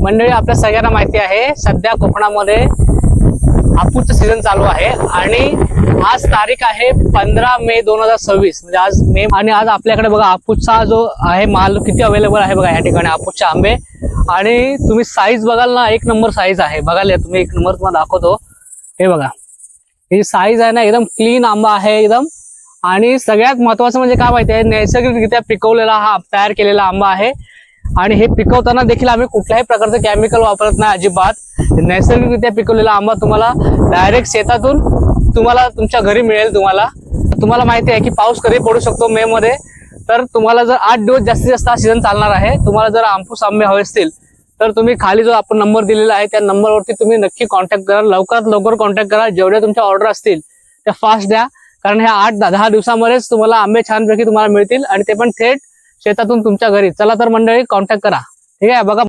मंडळी, आपल्या सगळ्यांना माहिती आहे सध्या कोकणामध्ये हापूसचं सीझन चालू आहे आणि आज तारीख आहे 15 मे 2026. म्हणजे आज मे. आणि आज आपल्याकडे बघा हापूसचा जो आहे माल किती अवेलेबल आहे बघा या ठिकाणी. हापूसचे आंबे आणि तुम्ही साईज बघाल ना, एक नंबर साईज आहे. बघाल तुम्ही, एक नंबर तुम्हाला दाखवतो. हे बघा, ही साईज आहे ना, एकदम क्लीन आंबा आहे एकदम. आणि सगळ्यात महत्वाचं म्हणजे काय माहिती आहे, नैसर्गिकरित्या पिकवलेला हा तयार केलेला आंबा आहे. आणि हे पिकवताना देखील आम्ही कुठल्याही प्रकारचं केमिकल वापरत नाही अजिबात. नैसर्गिकरित्या पिकवलेला आंबा तुम्हाला डायरेक्ट शेतातून तुम्हाला तुमच्या घरी मिळेल. तुम्हाला माहिती आहे की पाऊस कधी पडू शकतो मे मध्ये. तर तुम्हाला जर 8 दिवस जास्तीत जास्त हा सीझन चालणार आहे. तुम्हाला जर हापूस आंबे हवे असतील तर तुम्ही खाली जो आपण नंबर दिलेला आहे त्या नंबरवरती तुम्ही नक्की कॉन्टॅक्ट करा. लवकरात लवकर कॉन्टॅक्ट करा. जेवढ्या तुमच्या ऑर्डर असतील त्या फास्ट द्या, कारण ह्या 8-10 दिवसामध्येच तुम्हाला आंबे छानपैकी तुम्हाला मिळतील आणि ते पण थेट शेतातून तुमच्या घरी. चला तर मंडळी, कॉन्टॅक्ट करा. ठीक आहे. बघा